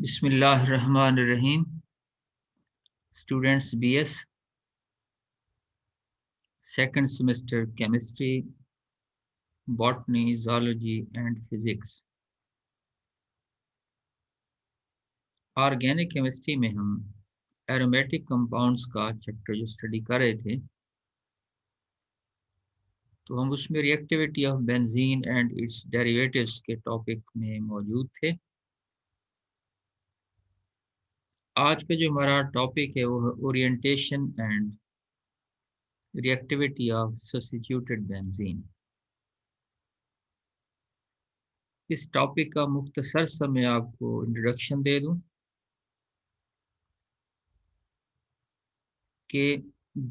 बिस्मिल्लाहिर्रहमानिर्रहीम। Students BS second semester chemistry, botany, zoology and physics. Organic chemistry में हम aromatic compounds का chapter जो स्टडी कर रहे थे, तो हम उसमें reactivity of benzene and its derivatives के टॉपिक में मौजूद थे। आज का जो हमारा टॉपिक है वो है orientation and reactivity of substituted benzene. इस टॉपिक का मुख्तसर सा मैं आपको इंट्रोडक्शन दे दूं कि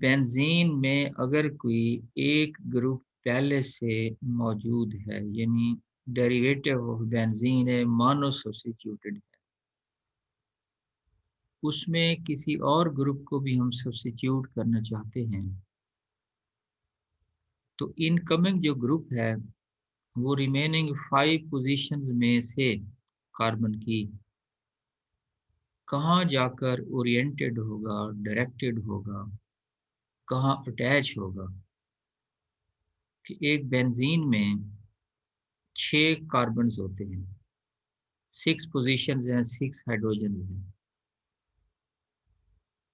बेंजीन में अगर कोई एक ग्रुप पहले से मौजूद है, यानी डेरिवेटिव ऑफ बेंजीन है, मोनो सब्स्टिट्यूटेड है, उसमें किसी और ग्रुप को भी हम सब्स्टिट्यूट करना चाहते हैं, तो इनकमिंग जो ग्रुप है वो रिमेनिंग 5 पोजीशंस में से कार्बन की कहाँ जाकर ओरिएंटेड होगा, डायरेक्टेड होगा, कहाँ अटैच होगा। कि एक बेंजीन में 6 कार्बन होते हैं, 6 पोजीशंस हैं, 6 हाइड्रोजन हैं।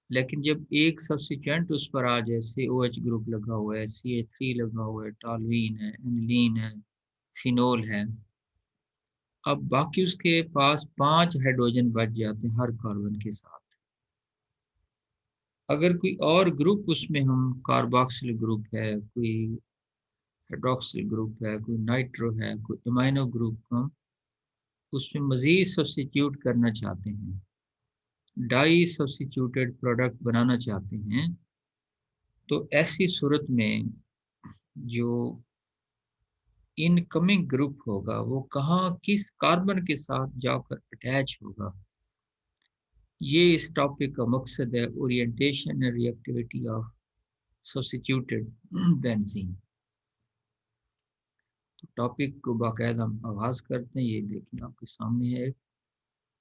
लेकिन जब एक सब्स्टिट्यूएंट उस पर आ जाए, से OH ग्रुप लगा हुआ है, CH3 लगा हुआ है, टॉलुइन है, एनिलीन है, फिनोल है, अब बाकी उसके पास 5 हाइड्रोजन बच जाते हैं हर कार्बन के साथ। अगर कोई और ग्रुप उसमें हम कार्बोक्सिल ग्रुप है, कोई हाइड्रोक्सिल ग्रुप है, कोई नाइट्रो है, कोई अमाइनो ग्रुप हम उसमें मजीद सब्स्टिट्यूट करना चाहते हैं, डाई सब्स्टिट्यूटेड प्रोडक्ट बनाना चाहते हैं, तो ऐसी सूरत में जो इनकमिंग ग्रुप होगा वो कहाँ किस कार्बन के साथ जाकर अटैच होगा, ये इस टॉपिक का मकसद है, orientation and reactivity of substituted benzene. तो टॉपिक को बाकायदा हम आगाज करते हैं। ये देखिए आपके सामने है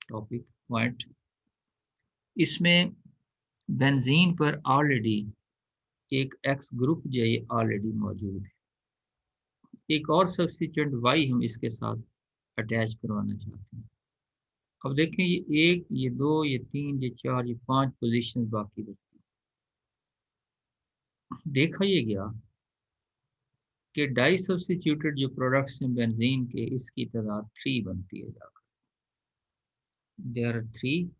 टॉपिक पॉइंट। इसमें बेंजीन पर ऑलरेडी एक एक्स ग्रुप जो है ऑलरेडी मौजूद है, एक और सब्स्टिट्यूएंट वाई हम इसके साथ अटैच करवाना चाहते हैं। अब देखें, ये 1, ये 2, ये 3, ये 4, ये 5 पोजीशन बाकी बचती हैं। देखा ये गया कि डाई सब्स्टिट्यूटेड जो प्रोडक्ट्स हैं बेंजीन के, इसकी तादाद 3 बनती है जाकर। There are 3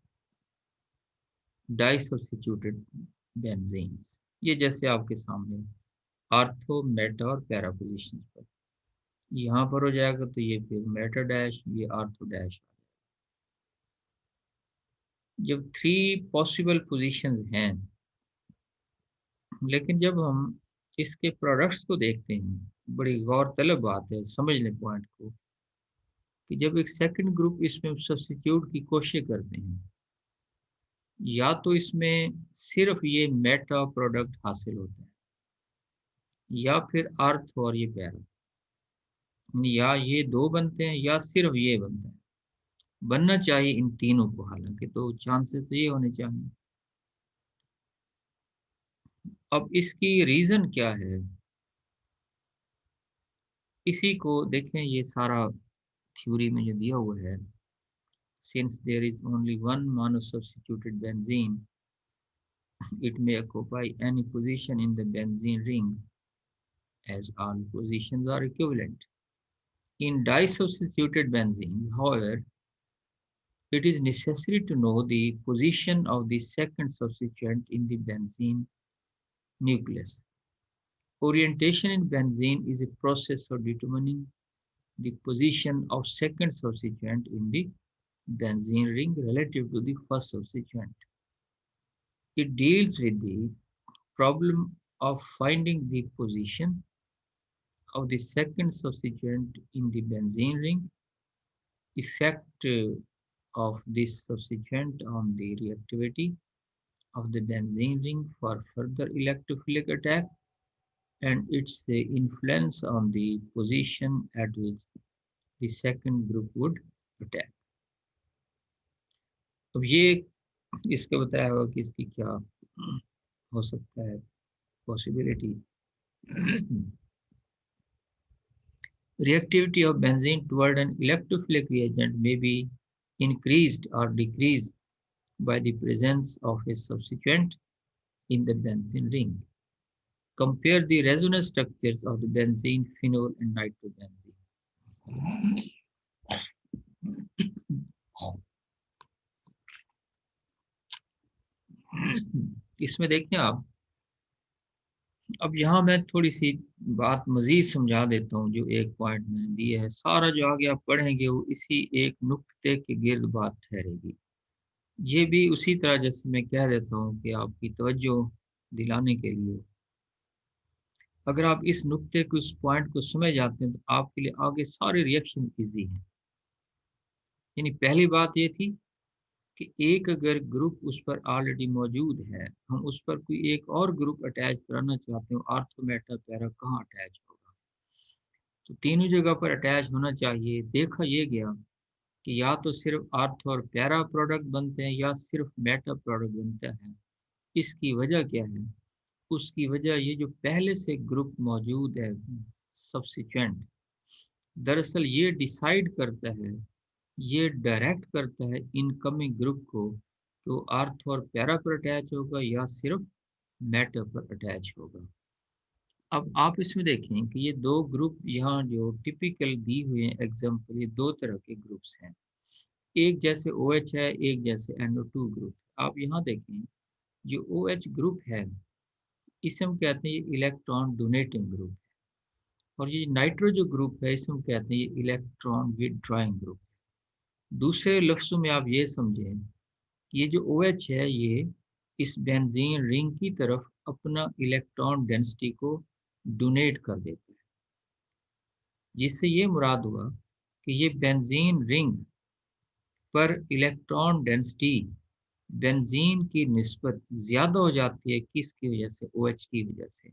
di substituted benzenes. ये जैसे आपके सामने आर्थो, मेटा और पैरा पोजीशन पर यहाँ पर हो जाएगा, तो ये फिर मेटा डैश, ये आर्थो डैश। जब 3 पॉसिबल पोजीशंस हैं, लेकिन जब हम इसके प्रोडक्ट्स को देखते हैं, बड़ी गौरतलब बात है, समझ लें पॉइंट को, कि जब एक सेकंड ग्रुप इसमें सब्स्टिट्यूट की कोशिश करते हैं, या तो इसमें सिर्फ ये मेटा प्रोडक्ट हासिल होता है, या फिर अर्थ और ये पैरा, या ये दो बनते हैं या सिर्फ ये बनता है। बनना चाहिए इन तीनों को, हालांकि तो चांसेस तो ये होने चाहिए। अब इसकी रीज़न क्या है, इसी को देखें। ये सारा थ्योरी में जो दिया हुआ है, since there is only one monosubstituted benzene, it may occupy any position in the benzene ring as all positions are equivalent. In disubstituted benzenes, however, it is necessary to know the position of the second substituent in the benzene nucleus. Orientation in benzene is a process of determining the position of second substituent in the benzene ring relative to the first substituent. It deals with the problem of finding the position of the second substituent in the benzene ring, effect of this substituent on the reactivity of the benzene ring for further electrophilic attack, and its influence on the position at which the second group would attack. अब ये इसके बताया होगा कि इसकी क्या हो सकता है possibility. Reactivity of benzene toward an electrophilic reagent may be increased or decreased by the presence of a substituent in the benzene ring. Compare the resonance structures of the benzene, phenol, and nitrobenzene. इसमें देखें आप, अब यहाँ मैं थोड़ी सी बात मजीद समझा देता हूँ। जो एक पॉइंट मैंने दिया है, सारा जो आगे आप पढ़ेंगे वो इसी एक नुक्ते के गिर्द बात ठहरेगी। ये भी उसी तरह जैसे मैं कह देता हूँ कि आपकी तवज्जो दिलाने के लिए, अगर आप इस नुक्ते को, इस पॉइंट को समझ जाते हैं तो आपके लिए आगे सारे रिएक्शन इजी हैं। यानी पहली बात ये थी कि एक अगर ग्रुप उस पर ऑलरेडी मौजूद है, हम उस पर कोई एक और ग्रुप अटैच कराना चाहते हो, आर्थो मेटा पैरा कहाँ अटैच होगा? तो तीनों जगह पर अटैच होना चाहिए। देखा ये गया कि या तो सिर्फ आर्थो और पैरा प्रोडक्ट बनते हैं या सिर्फ मेटा प्रोडक्ट बनता है। इसकी वजह क्या है? उसकी वजह ये जो पहले से ग्रुप मौजूद है सब्सिक्वेंट, दरअसल ये डिसाइड करता है, ये डायरेक्ट करता है इनकमिंग ग्रुप को, तो आर्थो और पैरा पर अटैच होगा या सिर्फ मेटा पर अटैच होगा। अब आप इसमें देखें कि ये दो ग्रुप यहाँ जो टिपिकल दी हुए हैं एग्जाम्पल, ये दो तरह के ग्रुप्स हैं। एक जैसे OH है, एक जैसे NO2 ग्रुप। आप यहाँ देखें, जो OH ग्रुप है इसे हम कहते हैं ये इलेक्ट्रॉन डोनेटिंग ग्रुप, और ये नाइट्रो जो ग्रुप है इसे हम कहते हैं ये इलेक्ट्रॉन विदड्रॉइंग ग्रुप। दूसरे लफ्ज़ों में आप ये समझें कि ये जो OH है ये इस बेंजीन रिंग की तरफ अपना इलेक्ट्रॉन डेंसिटी को डोनेट कर देता है, जिससे ये मुराद हुआ कि ये बेंजीन रिंग पर इलेक्ट्रॉन डेंसिटी बेंजीन की निस्बत ज़्यादा हो जाती है। किसकी वजह से? OH की वजह से।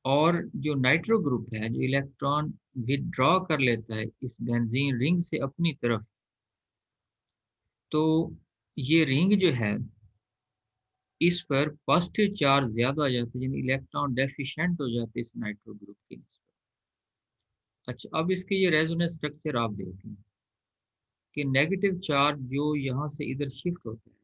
और जो नाइट्रो ग्रुप है जो इलेक्ट्रॉन विदड्रॉ कर लेता है इस बेंजीन रिंग से अपनी तरफ, तो ये रिंग जो है इस पर पॉजिटिव चार्ज ज़्यादा आ जाता है, यानी इलेक्ट्रॉन डेफिशिएंट हो जाते हैं इस नाइट्रो ग्रुप की निस्बत। अच्छा, अब इसके ये रेजोनेंस स्ट्रक्चर आप देखें कि नेगेटिव चार्ज जो यहाँ से इधर शिफ्ट होता है,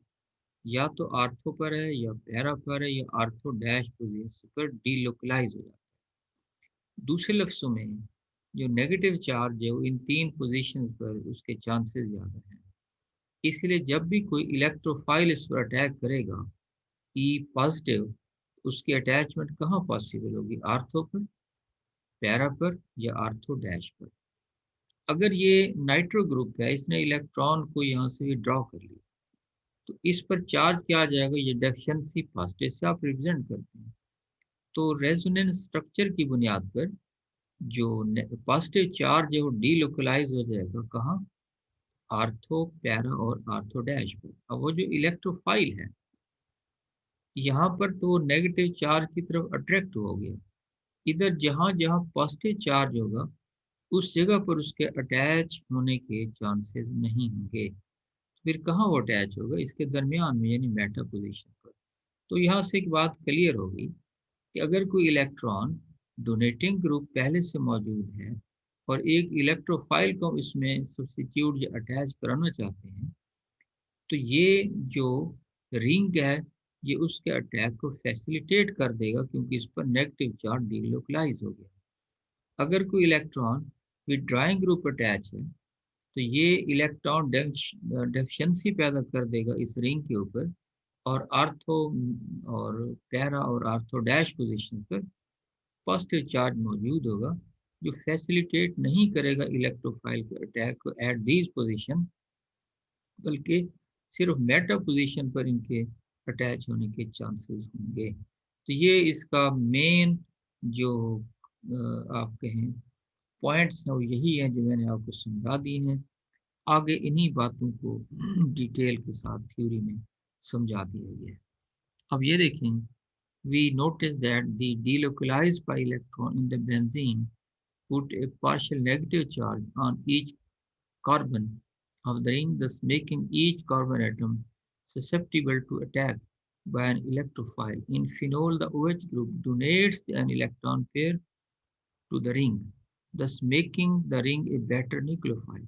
या तो आर्थो पर है या पैरा पर है या आर्थो डैश पोजीशन पर डीलोकलाइज हो जाता है। दूसरे लफ्ज़ों में जो नेगेटिव चार्ज है वो इन तीन पोजीशन पर उसके चांसेस ज़्यादा हैं। इसलिए जब भी कोई इलेक्ट्रोफाइल इस पर अटैक करेगा ई पॉजिटिव, उसकी अटैचमेंट कहाँ पॉसिबल होगी? आर्थो पर, पैरा पर या आर्थो डैश पर। अगर ये नाइट्रो ग्रुप है, इसने इलेक्ट्रॉन को यहाँ से विड्रॉ कर लिया, तो इस पर चार्ज क्या आ जाएगा? ये डेफिशिएंसी पॉजिटिव से आप रिप्रेजेंट करते हैं। तो रेजोनेंस स्ट्रक्चर की बुनियाद पर जो पॉजिटिव चार्ज है वो डीलोकलाइज हो जाएगा कहाँ? आर्थो, पैरा और आर्थो डैश पर। अब वो जो इलेक्ट्रोफाइल है यहाँ पर तो नेगेटिव चार्ज की तरफ अट्रैक्ट हो गया। इधर जहाँ जहाँ पॉजिटिव चार्ज होगा उस जगह पर उसके अटैच होने के चांसेस नहीं होंगे। फिर कहाँ वो अटैच होगा? इसके दरमियान में, यानी मेटा पोजीशन पर। तो यहाँ से एक बात क्लियर होगी कि अगर कोई इलेक्ट्रॉन डोनेटिंग ग्रुप पहले से मौजूद है और एक इलेक्ट्रोफाइल को इसमें सब्स्टिट्यूट या अटैच कराना चाहते हैं, तो ये जो रिंग है ये उसके अटैक को फैसिलिटेट कर देगा, क्योंकि इस पर नेगेटिव चार्ज डीलोकलाइज हो गया। अगर कोई इलेक्ट्रॉन विदड्रॉइंग ग्रुप अटैच है तो ये इलेक्ट्रॉन डेफिशिएंसी पैदा कर देगा इस रिंग के ऊपर, और आर्थो और पैरा और आर्थो डैश पोजीशन पर पॉजिटिव चार्ज मौजूद होगा, जो फैसिलिटेट नहीं करेगा इलेक्ट्रोफाइल के अटैक को एट दीज पोजीशन, बल्कि सिर्फ मेटा पोजीशन पर इनके अटैच होने के चांसेस होंगे। तो ये इसका मेन जो आप कहें पॉइंट्स हैं वो यही हैं जो मैंने आपको समझा दी हैं। आगे इन्हीं बातों को डिटेल के साथ थ्योरी में समझा दिया गया है। अब ये देखें, we notice that the delocalized pi electron in the benzene put a partial negative charge on each carbon of the ring, thus making each carbon atom susceptible to attack by an electrophile. In phenol, the OH group donates an electron pair to the ring, thus making the ring a better nucleophile.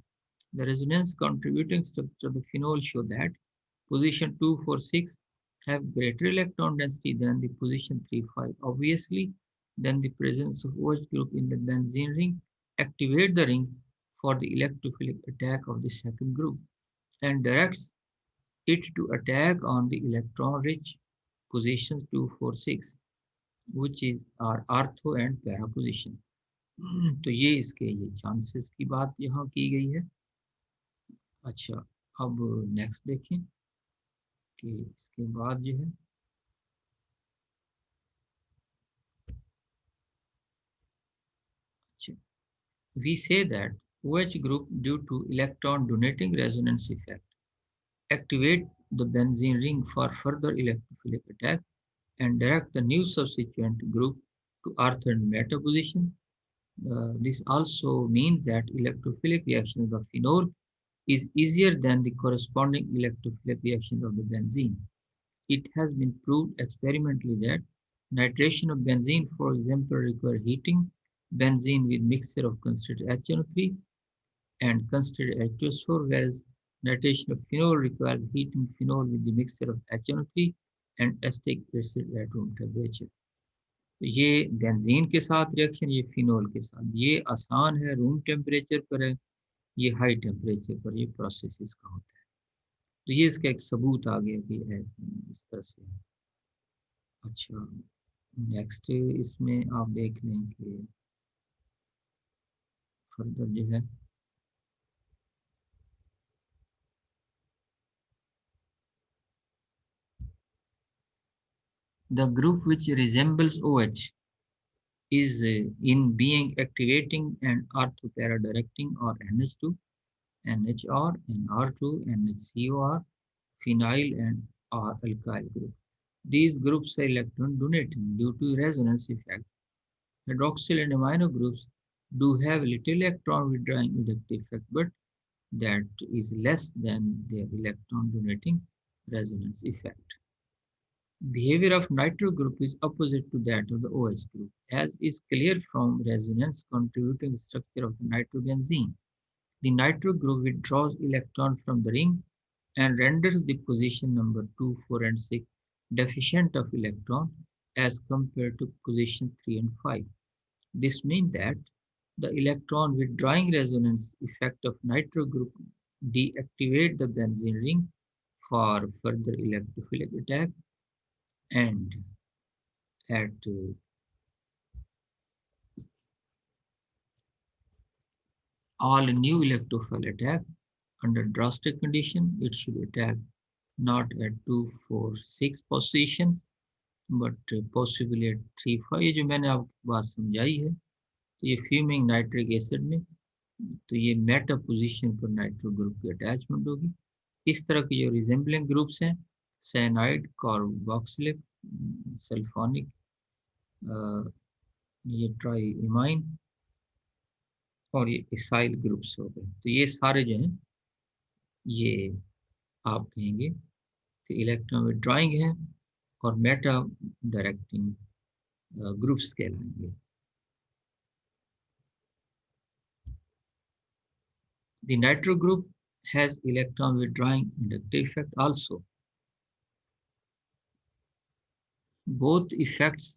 The resonance contributing structure of the phenol show that position 2, 4, 6 have greater electron density than the position 3, 5. Obviously, then the presence of OH group in the benzene ring activate the ring for the electrophilic attack of the second group and directs it to attack on the electron-rich positions 2, 4, 6, which is our ortho and para position. तो ये इसके ये chances की बात यहाँ की गई है। अच्छा, अब नेक्स्ट देखें कि इसके बाद जो है अच्छा, we say that OH group due to electron donating resonance effect activate the benzene ring for further electrophilic attack and direct the new substituent group to ortho and meta position. This also means that electrophilic reaction of phenol is easier than the corresponding electrophilic reaction of the benzene. It has been proved experimentally that nitration of benzene, for example, requires heating benzene with mixture of concentrated HNO3 and concentrated H2SO4, whereas nitration of phenol requires heating phenol with the mixture of HNO3 and acetic acid at room temperature. तो ये benzene के साथ reaction, ये phenol के साथ, ये आसान है, रूम टेम्परेचर पर है, ये हाई टेम्परेचर पर ये प्रोसेस इसका होता है। तो ये इसका एक सबूत आ गया कि है इस तरह से। अच्छा, नेक्स्ट इसमें आप देख लें कि फर्दर जो है the group which resembles OH is in being activating and orthopara directing or NH2, NHR, NR2, NHCOR, phenyl and or alkyl group. These groups are electron donating due to resonance effect. Hydroxyl and amino groups do have little electron withdrawing inductive effect, but that is less than their electron donating resonance effect. Behavior of nitro group is opposite to that of the OH group, as is clear from resonance contributing structure of the nitrobenzene. The nitro group withdraws electron from the ring and renders the position number 2, 4, and 6 deficient of electron as compared to position 3 and 5. This means that the electron withdrawing resonance effect of nitro group deactivate the benzene ring for further electrophilic attack and at all new electrophile attack under drastic condition, it should attack not at 2, 4, 6 positions but possibly at 3, 5। ये जो मैंने आपको बात समझाई है, तो ये fuming nitric acid में तो ये मेटा पोजीशन पर नाइट्रो ग्रुप की अटैचमेंट होगी। इस तरह के जो रिजेंबलिंग ग्रुप्स हैं, साइनाइड, कार्बोक्सिलिक, सल्फोनिक, ये ट्राई इमाइन और ये इसाइल ग्रुप्स हो गए, तो ये सारे जो हैं ये आप कहेंगे कि इलेक्ट्रॉन विड्रॉइंग है और मेटा डायरेक्टिंग ग्रुप्स कहलाएंगे। The nitro group has electron withdrawing inductive effect also. Both effects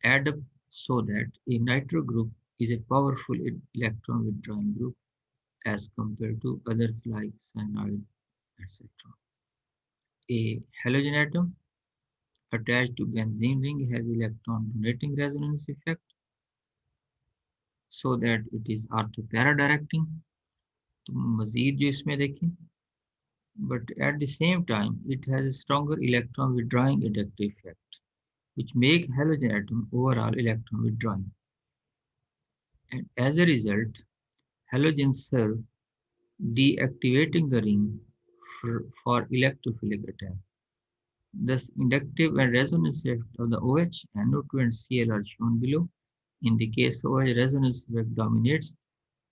add up so that a nitro group is a powerful electron withdrawing group as compared to others like cyanide, etc. A halogen atom attached to benzene ring has electron donating resonance effect so that it is orthopara directing. तो मजीद जो इसमें देखें, but at the same time it has a stronger electron withdrawing inductive effect which make halogen atom overall electron withdrawing, and as a result halogens serve deactivating the ring for electrophilic attack. Thus inductive and resonance effect of the OH, NO2 and Cl are shown below. In the case of OH, resonance effect dominates,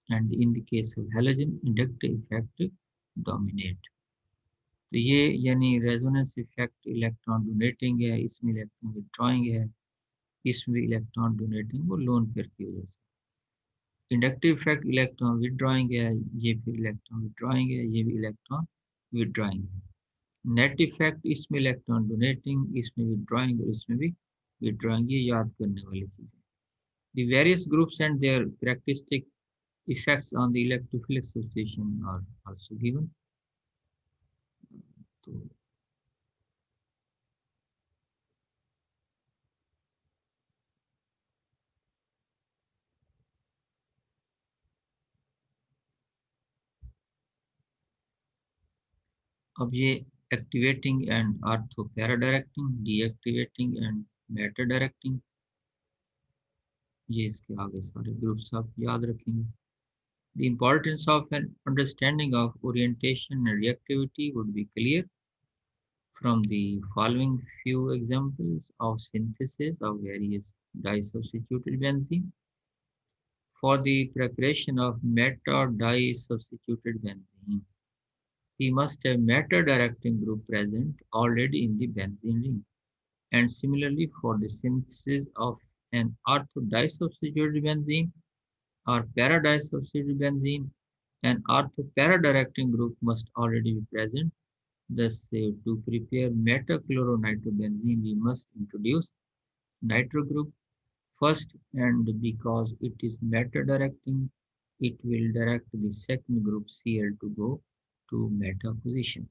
and in the case of halogen, inductive effect dominate. तो ये यानी resonance effect electron donating है, इसमें electron withdrawing है, इसमें electron donating वो lone pair की वजह से। इंडक्टिव इफेक्ट इलेक्ट्रॉन विड्रॉइंग है, ये फिर इलेक्ट्रॉन विड्रॉइंग है, ये भी इलेक्ट्रॉन विड्रॉइंग है। नेट इफेक्ट इसमें इलेक्ट्रॉन डोनेटिंग, इसमें विड्रॉइंग और इसमें भी विड्रॉइंग, ये याद करने वाली चीज़ है। The various groups and their characteristic effects on the electrophilic association are also given. तो अब ये activating and ortho para directing, deactivating and matter directing, ये इसके आगे सारे ग्रुप्स आप याद रखेंगे। The importance of an understanding of orientation and reactivity would be clear from the following few examples of synthesis of various disubstituted benzene. For the preparation of meta disubstituted benzene, we must have meta directing group present already in the benzene ring. And similarly, for the synthesis of an ortho disubstituted benzene or para disubstituted benzene, an ortho para directing group must already be present. Thus, to prepare metachloronitrobenzene, we must introduce nitro group first, and because it is meta directing, it will direct the second group Cl to go to meta position।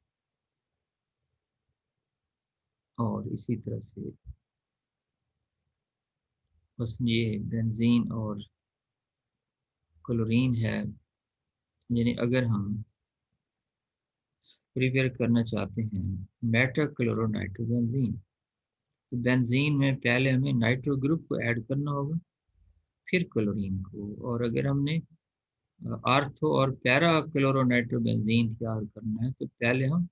और इसी तरह से बस ये benzene और chlorine है, यानी अगर हम प्रिपेयर करना चाहते हैं मेटा क्लोरोनाइट्रोबेंजीन, तो बेंजीन में पहले हमें नाइट्रो ग्रुप को ऐड करना होगा, फिर क्लोरीन को। और अगर हमने आर्थो और पैरा क्लोरोनाइट्रोबेंजीन तैयार करना है तो पहले हम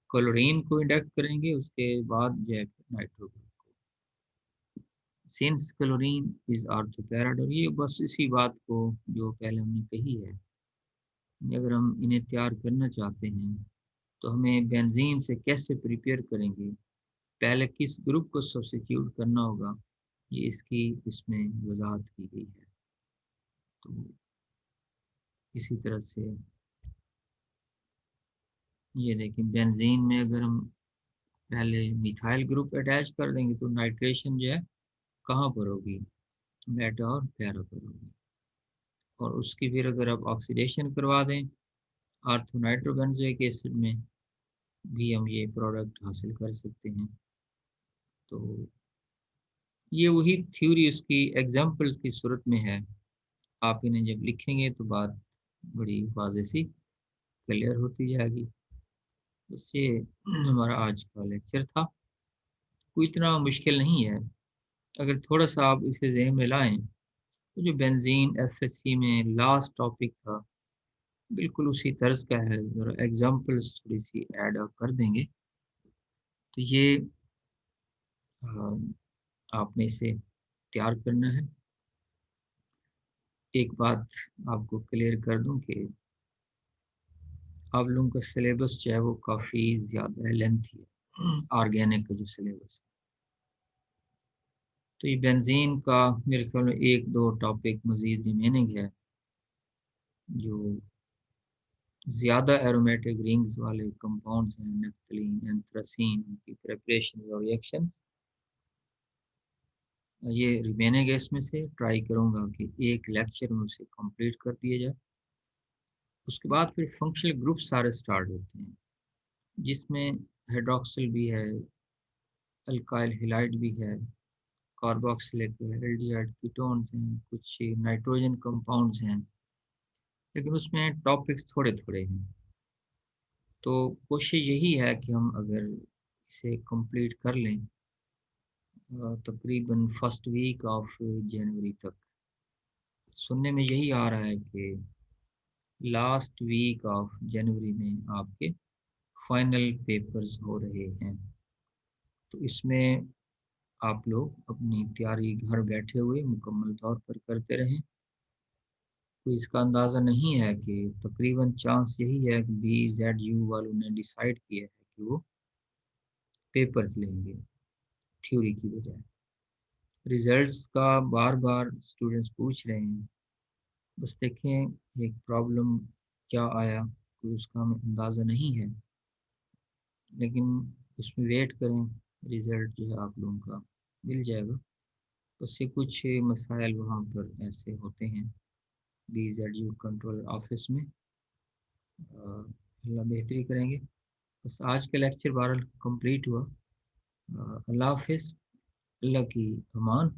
क्लोरीन को इंडक्ट करेंगे, उसके बाद जो है nitro group. Since chlorine is ortho para, और ये बस इसी बात को जो पहले हमने कही है, अगर हम इन्हें तैयार करना चाहते हैं तो हमें बेंजीन से कैसे प्रिपेयर करेंगे, पहले किस ग्रुप को सब्स्टिट्यूट करना होगा, ये इसकी इसमें वजाहत की गई है। तो इसी तरह से ये देखिए बेंजीन में अगर हम पहले मिथाइल ग्रुप अटैच कर देंगे तो नाइट्रेशन जो है कहाँ पर होगी, मेटा और पैरा पर होगी। और उसकी फिर अगर आप ऑक्सीडेशन करवा दें आर्थो नाइट्रोबेंजोइक एसिड में भी हम ये प्रोडक्ट हासिल कर सकते हैं। तो ये वही थ्योरी उसकी एग्जांपल्स की सूरत में है, आप इन्हें जब लिखेंगे तो बात बड़ी वाज़ेह सी क्लियर होती जाएगी। बस ये हमारा आज का लेक्चर था, कोई इतना मुश्किल नहीं है। अगर थोड़ा सा आप इसे ज़हन में लाएं तो जो बेंजीन एफएससी में लास्ट टॉपिक था बिल्कुल उसी तर्ज का है, ज़रा एग्जांपल्स थोड़ी सी ऐड कर देंगे तो ये आपने इसे तैयार करना है। एक बात आपको क्लियर कर दूं कि आप लोगों का सिलेबस जो है वो काफ़ी ज़्यादा है, लेंथी है, ऑर्गेनिक का जो सिलेबस है। तो ये बेंजीन का मेरे ख्याल में एक दो टॉपिक मज़ीद रिमेनिंग है, जो ज़्यादा एरोमेटिक रिंग्स वाले कंपाउंड्स हैं, नेफ्थलीन एंथ्रासीन, की प्रिपरेशन और रिएक्शंस, ये रिमेनिंग है। इसमें से ट्राई करूँगा कि एक लेक्चर में उसे कंप्लीट कर दिया जाए। उसके बाद फिर फंक्शनल ग्रुप सारे स्टार्ट होते हैं, जिसमें हाइड्रोक्सिल भी है, अल्काइल हिलाइड भी है, कार्बोक्सिलिक एल्डिहाइड कीटोन्स हैं, कुछ नाइट्रोजन कंपाउंड्स हैं, लेकिन उसमें टॉपिक्स थोड़े थोड़े हैं। तो कोशिश यही है कि हम अगर इसे कंप्लीट कर लें तकरीबन फर्स्ट वीक ऑफ जनवरी तक। सुनने में यही आ रहा है कि लास्ट वीक ऑफ जनवरी में आपके फाइनल पेपर्स हो रहे हैं। तो इसमें आप लोग अपनी तैयारी घर बैठे हुए मुकम्मल तौर पर करते रहें। तो इसका अंदाज़ा नहीं है कि तकरीबन चांस यही है कि BZU वालों ने डिसाइड किया है कि वो पेपर्स लेंगे थ्योरी की बजाय। रिजल्ट्स का बार बार स्टूडेंट्स पूछ रहे हैं, बस देखें एक प्रॉब्लम क्या आया, कोई उसका हमें अंदाज़ा नहीं है, लेकिन उसमें वेट करें, रिज़ल्ट जो है आप लोगों का मिल जाएगा। बस ये कुछ मसाइल वहाँ पर ऐसे होते हैं BZU कंट्रोल ऑफिस में। अल्लाह बेहतरी करेंगे। बस आज का लेक्चर बहरहाल कंप्लीट हुआ। अल्लाह हाफिज़, अल्लाह की अमान।